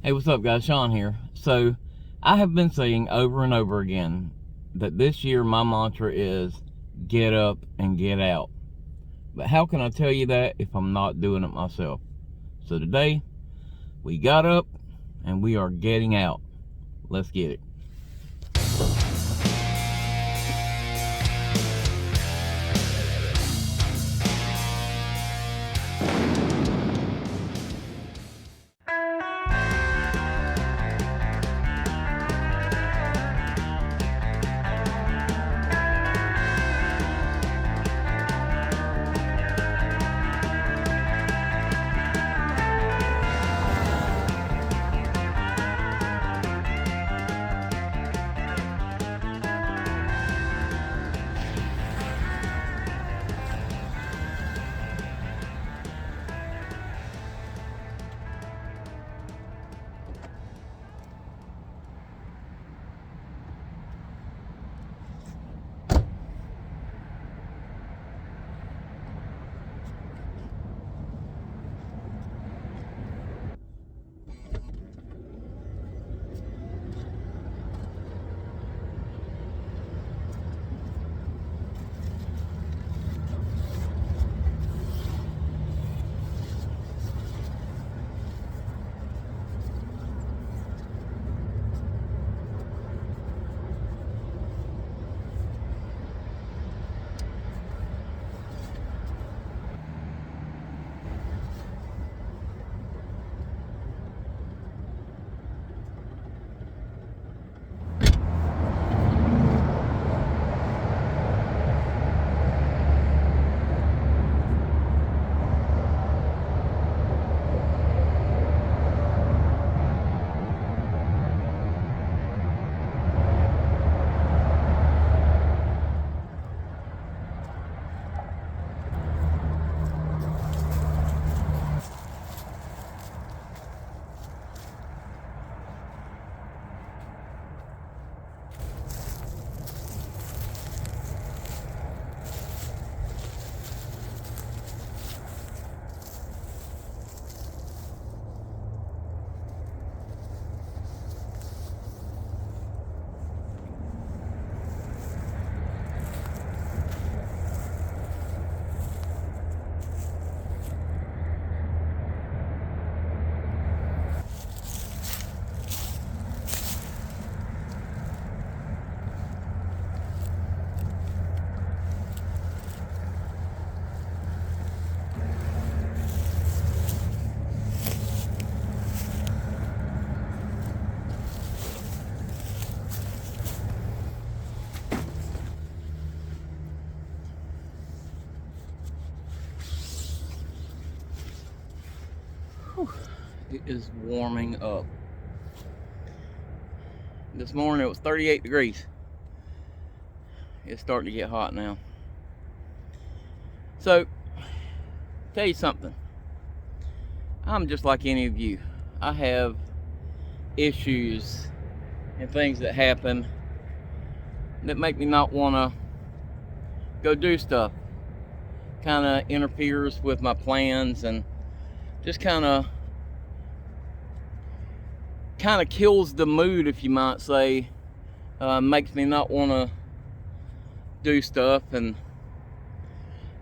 Hey, what's up guys? Sean here. So I have been saying over and over again that this year my mantra is get up and get out. But how can I tell you that if I'm not doing it myself? So today we got up and we are getting out. Let's get it. It is warming up. This morning it was 38 degrees. It's starting to get hot now. So, tell you something. I'm just like any of you. I have issues and things that happen that make me not want to go do stuff. Kind of interferes with my plans and just kind of kills the mood, if you might say. Makes me not want to do stuff, and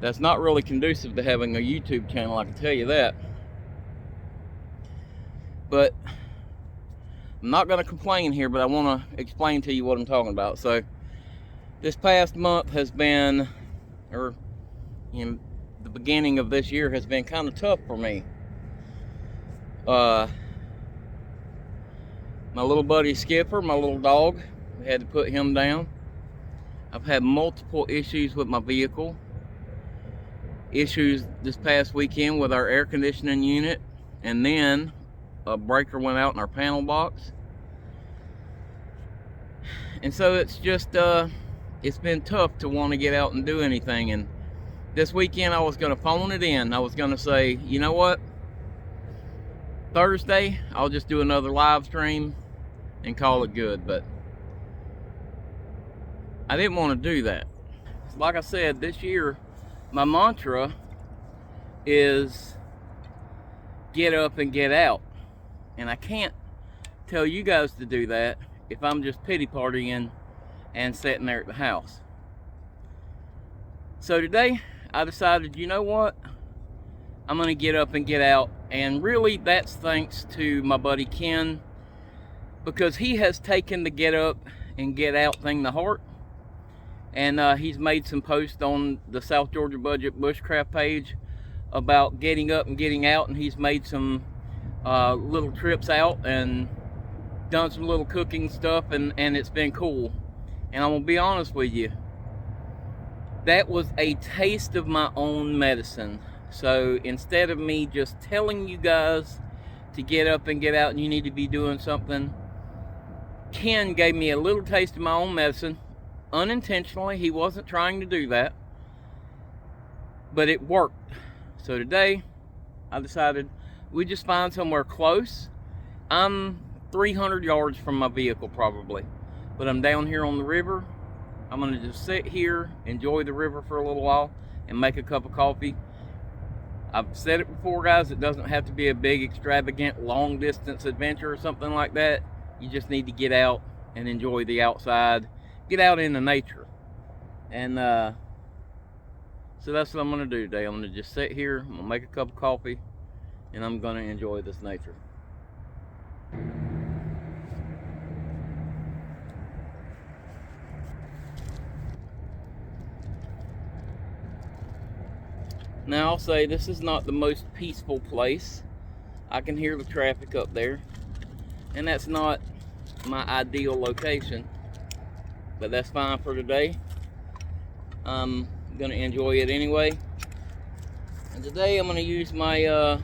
that's not really conducive to having a YouTube channel, I can tell you that. But I'm not going to complain here, but I want to explain to you what I'm talking about. So this past month has been, or the beginning of this year has been kind of tough for me. My little buddy Skipper, my little dog, we had to put him down. I've had multiple issues with my vehicle. Issues this past weekend with our air conditioning unit, and then a breaker went out in our panel box. And so it's just, it's been tough to want to get out and do anything. And this weekend I was going to phone it in. I was going to say, you know what? Thursday, I'll just do another live stream and call it good, but I didn't want to do that. Like I said, this year, my mantra is get up and get out. And I can't tell you guys to do that if I'm just pity partying and sitting there at the house. So today I decided, you know what, I'm gonna get up and get out, and really that's thanks to my buddy Ken, because he has taken the get up and get out thing to heart, and he's made some posts on the South Georgia Budget Bushcraft page about getting up and getting out, and he's made some little trips out and done some little cooking stuff, and it's been cool. And I'm gonna be honest with you, that was a taste of my own medicine. So instead of me just telling you guys to get up and get out and you need to be doing something, Ken gave me a little taste of my own medicine, unintentionally. He wasn't trying to do that, but it worked. So today I decided we just find somewhere close. I'm 300 yards from my vehicle probably, but I'm down here on the river. I'm gonna just sit here, enjoy the river for a little while, and make a cup of coffee. I've said it before, guys, it doesn't have to be a big, extravagant, long distance adventure or something like that. You just need to get out and enjoy the outside, get out in the nature. And so that's what I'm gonna do today. I'm gonna just sit here, I'm gonna make a cup of coffee, and I'm gonna enjoy this nature. Now I'll say this is not the most peaceful place. I can hear the traffic up there, and that's not my ideal location, but that's fine for today. I'm gonna enjoy it anyway. And today I'm gonna use my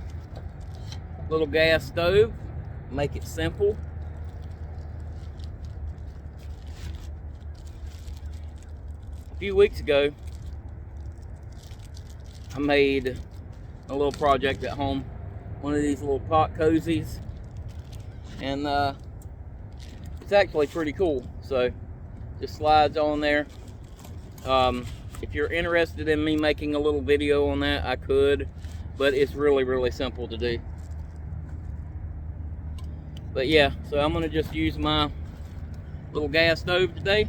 little gas stove, make it simple. A few weeks ago, I made a little project at home, one of these little pot cozies, and it's actually pretty cool. So just slides on there. If you're interested in me making a little video on that, I could, but it's really simple to do. But yeah, so I'm gonna just use my little gas stove today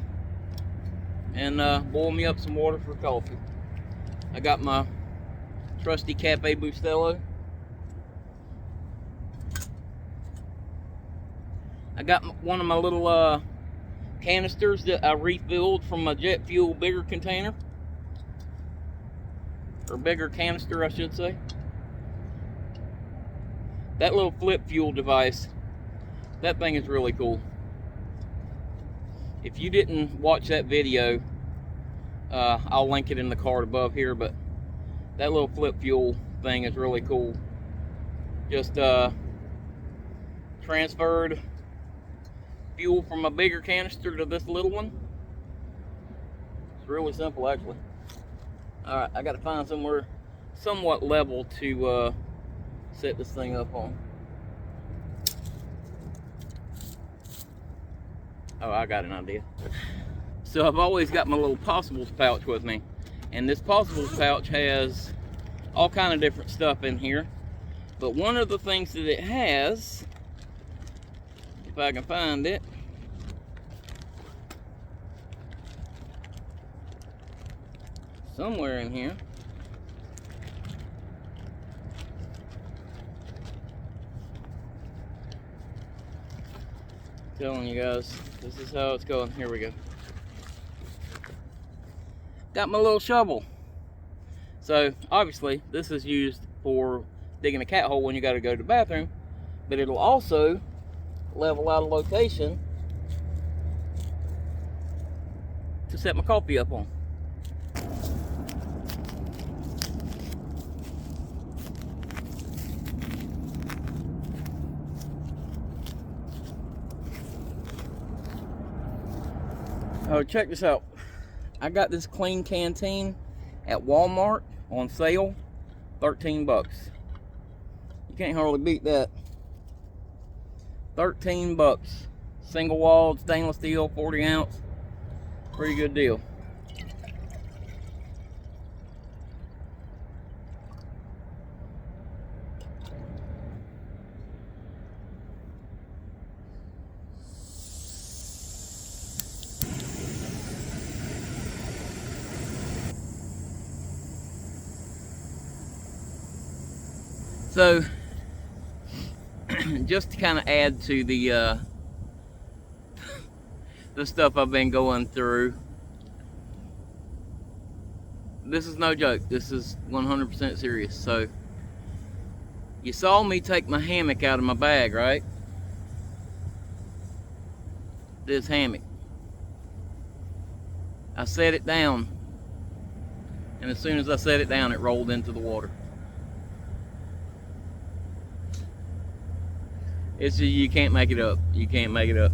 and boil me up some water for coffee. I got my trusty Cafe Bustelo. I got one of my little canisters that I refilled from my jet fuel bigger container, or bigger canister I should say. That little flip fuel device, that thing is really cool. If you didn't watch that video, I'll link it in the card above here, but that little flip fuel thing is really cool. Just transferred fuel from a bigger canister to this little one. It's really simple actually. Alright, I gotta find somewhere somewhat level to set this thing up on. Oh, I got an idea. So I've always got my little possibles pouch with me, and this possibles pouch has all kind of different stuff in here, but one of the things that it has, if I can find it, somewhere in here, I'm telling you guys, this is how it's going. Here we go. Got my little shovel. So obviously this is used for digging a cat hole when you got to go to the bathroom, but it'll also level out a location to set my coffee up on. Oh, check this out. I got this clean canteen at Walmart on sale, 13 bucks. You can't hardly beat that. 13 bucks. Single walled, stainless steel, 40 ounce. Pretty good deal. So, just to kind of add to the stuff I've been going through, this is no joke. This is 100% serious. So, you saw me take my hammock out of my bag, right? This hammock. I set it down, and as soon as I set it down, it rolled into the water. It's just, you can't make it up. You can't make it up.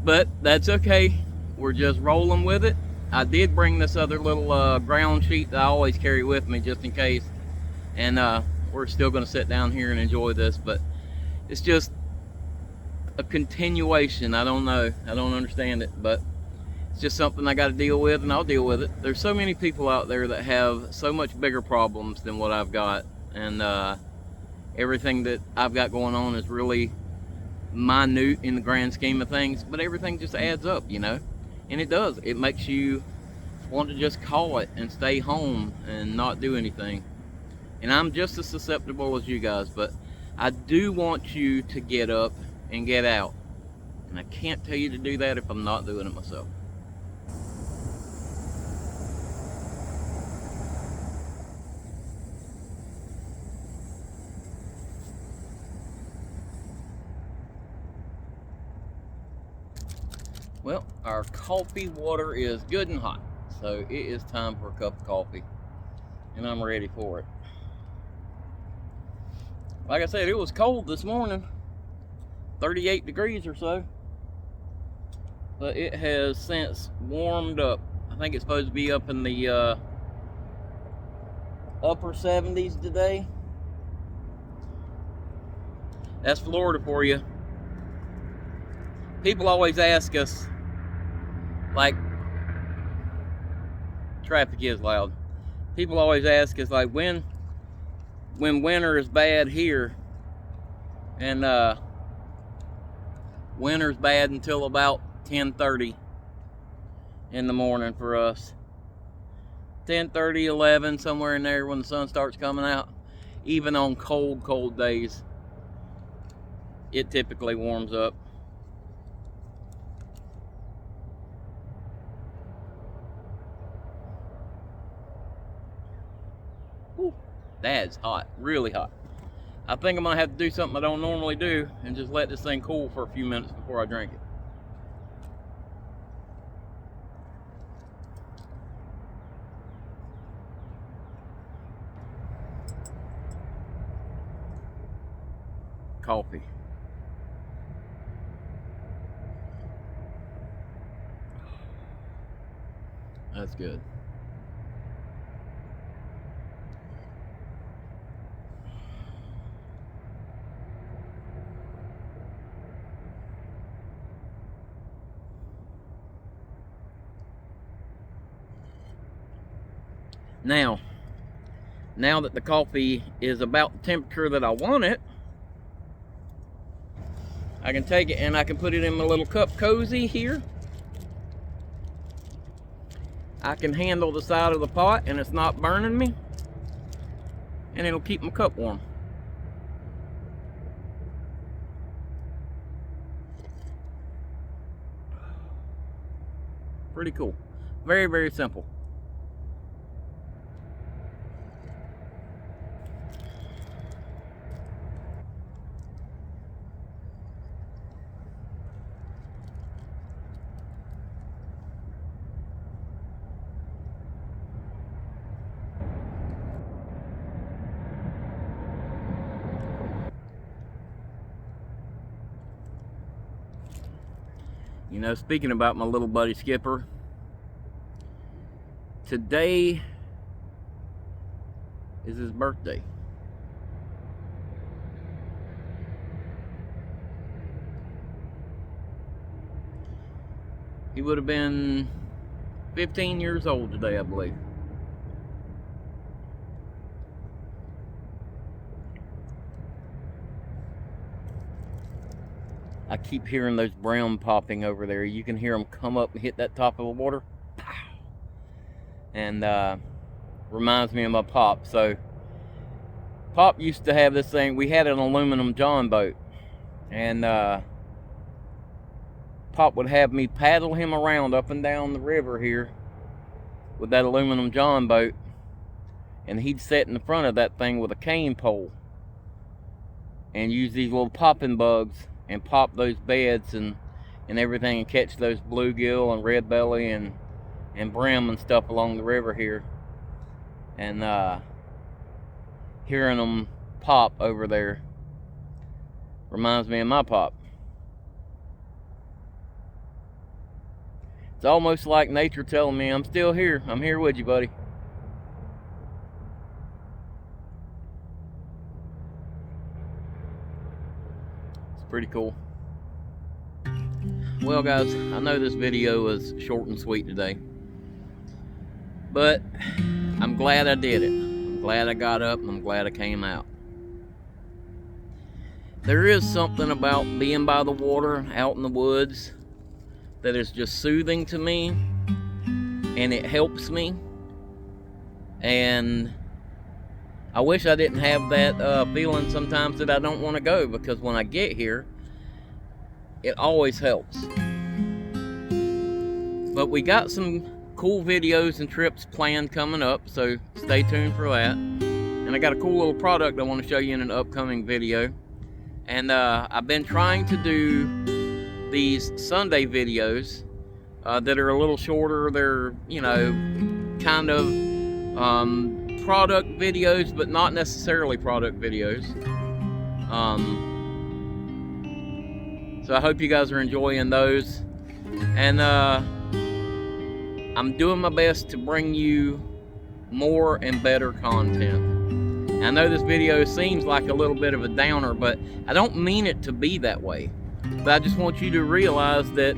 But that's okay. We're just rolling with it. I did bring this other little ground sheet that I always carry with me just in case. And we're still going to sit down here and enjoy this. But it's just a continuation. I don't know. I don't understand it. But it's just something I got to deal with, and I'll deal with it. There's so many people out there that have so much bigger problems than what I've got. And everything that I've got going on is really minute in the grand scheme of things, but everything just adds up, you know. And it does. It makes you want to just call it and stay home and not do anything. And I'm just as susceptible as you guys, but I do want you to get up and get out. And I can't tell you to do that if I'm not doing it myself. Well, our coffee water is good and hot, so it is time for a cup of coffee, and I'm ready for it. Like I said, it was cold this morning, 38 degrees or so, but it has since warmed up. I think it's supposed to be up in the upper 70s today. That's Florida for you. People always ask us, like, traffic is loud. People always ask us, like, when winter is bad here, and winter's bad until about 10:30 in the morning for us. 10:30, 11, somewhere in there when the sun starts coming out. Even on cold days, it typically warms up. That's hot, really hot. I think I'm gonna have to do something I don't normally do and just let this thing cool for a few minutes before I drink it. Coffee. That's good. Now that the coffee is about the temperature that I want it, I can take it and I can put it in my little cup cozy here. I can handle the side of the pot and it's not burning me, and it'll keep my cup warm. Pretty cool. Very, very simple. You know, speaking about my little buddy Skipper, today is his birthday. He would have been 15 years old today, I believe. I keep hearing those brown popping over there. You can hear them come up and hit that top of the water. Pow! And reminds me of my pop. So Pop used to have this thing. We had an aluminum John boat, and Pop would have me paddle him around up and down the river here with that aluminum John boat, and he'd sit in the front of that thing with a cane pole and use these little popping bugs and pop those beds and everything, and catch those bluegill and red belly and brim and stuff along the river here. And hearing them pop over there reminds me of my pop. It's almost like nature telling me I'm still here. I'm here with you, buddy. It's pretty cool. Well, guys, I know this video was short and sweet today, but I'm glad I did it. I'm glad I got up, and I'm glad I came out. There is something about being by the water, out in the woods, that is just soothing to me, and it helps me. And I wish I didn't have that feeling sometimes that I don't want to go, because when I get here, it always helps. But we got some cool videos and trips planned coming up, so stay tuned for that. And I got a cool little product I want to show you in an upcoming video. And I've been trying to do these Sunday videos that are a little shorter. They're, you know, kind of product videos, but not necessarily product videos. So I hope you guys are enjoying those. And I'm doing my best to bring you more and better content. I know this video seems like a little bit of a downer, but I don't mean it to be that way. But I just want you to realize that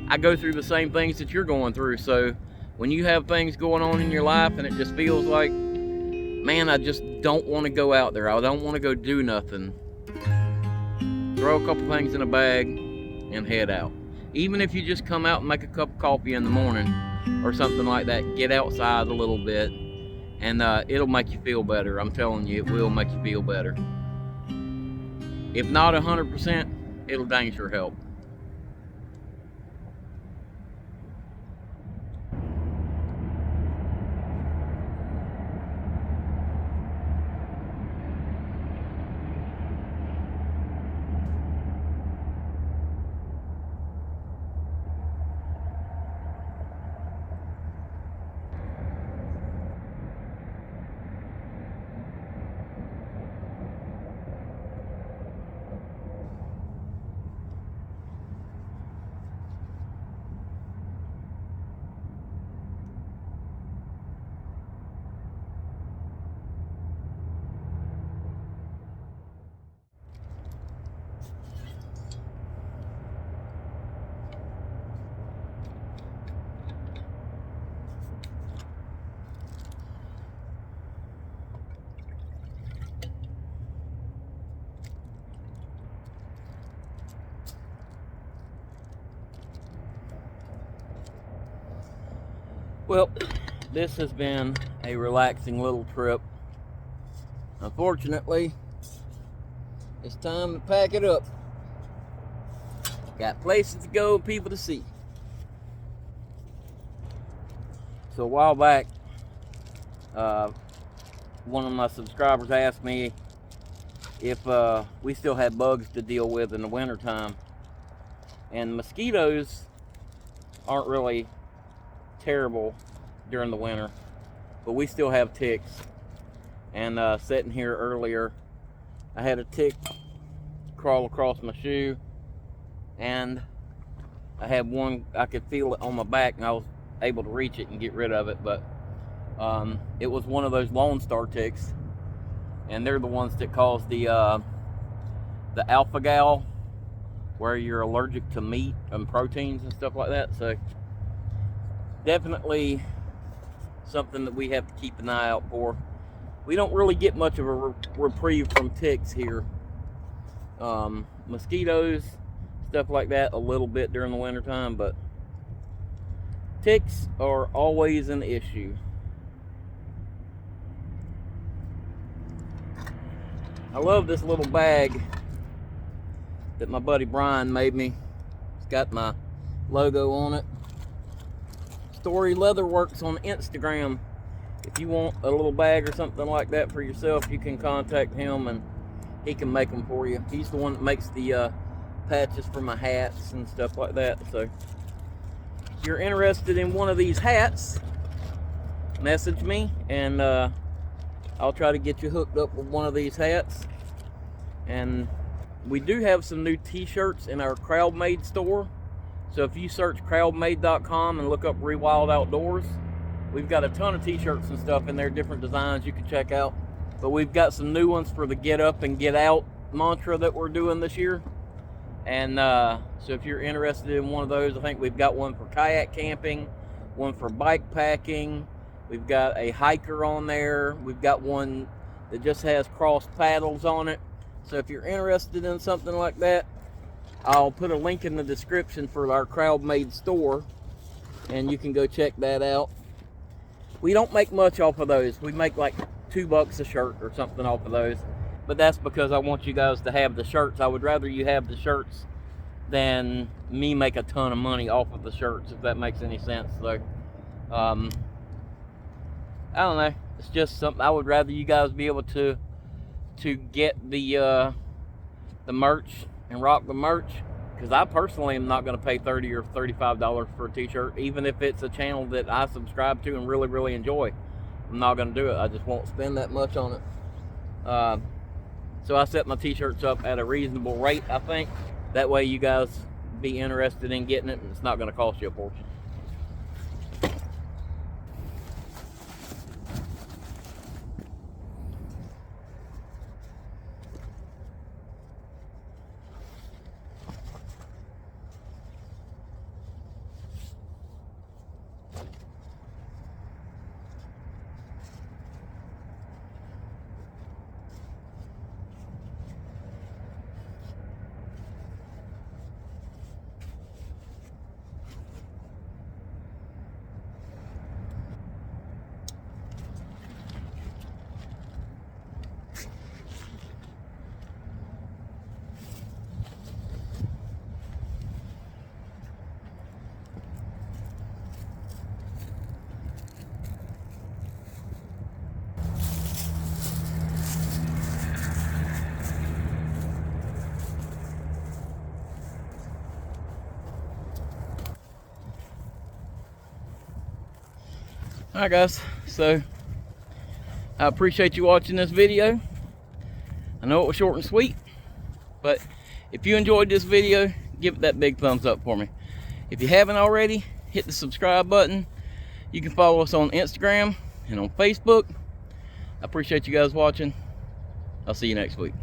I go through the same things that you're going through. So when you have things going on in your life and it just feels like, man, I just don't want to go out there, I don't want to go do nothing, throw a couple things in a bag and head out. Even if you just come out and make a cup of coffee in the morning or something like that, get outside a little bit, and it'll make you feel better. I'm telling you, it will make you feel better. If not 100%, it'll dang sure help. Well, this has been a relaxing little trip. Unfortunately, it's time to pack it up. Got places to go, people to see. So a while back, one of my subscribers asked me if we still had bugs to deal with in the wintertime. And mosquitoes aren't really terrible during the winter, but we still have ticks. And sitting here earlier, I had a tick crawl across my shoe, and I had one, I could feel it on my back, and I was able to reach it and get rid of it. But it was one of those Lone Star ticks, and they're the ones that cause the alpha gal, where you're allergic to meat and proteins and stuff like that. So definitely something that we have to keep an eye out for. We don't really get much of a reprieve from ticks here. Mosquitoes, stuff like that, a little bit during the wintertime, but ticks are always an issue. I love this little bag that my buddy Brian made me. It's got my logo on it. Story Leatherworks on Instagram. If you want a little bag or something like that for yourself, you can contact him and he can make them for you. He's the one that makes the patches for my hats and stuff like that. So if you're interested in one of these hats, message me and I'll try to get you hooked up with one of these hats. And we do have some new t-shirts in our Crowd-Made store. So if you search crowdmade.com and look up Rewild Outdoors, we've got a ton of t-shirts and stuff in there, different designs you can check out. But we've got some new ones for the Get Up and Get Out mantra that we're doing this year. And so if you're interested in one of those, I think we've got one for kayak camping, one for bikepacking. We've got a hiker on there. We've got one that just has crossed paddles on it. So if you're interested in something like that, I'll put a link in the description for our Crowd-Made store, and you can go check that out. We don't make much off of those. We make like $2 a shirt or something off of those. But that's because I want you guys to have the shirts. I would rather you have the shirts than me make a ton of money off of the shirts, if that makes any sense. So, I don't know. It's just something I would rather you guys be able to get the merch and rock the merch, because I personally am not going to pay $30 or $35 for a t-shirt, even if it's a channel that I subscribe to and really, really enjoy. I'm not going to do it. I just won't spend that much on it. So I set my t-shirts up at a reasonable rate, I think. That way you guys be interested in getting it, and it's not going to cost you a fortune. Alright guys, so I appreciate you watching this video. I know it was short and sweet, but if you enjoyed this video, give it that big thumbs up for me. If you haven't already, hit the subscribe button. You can follow us on Instagram and on Facebook. I appreciate you guys watching. I'll see you next week.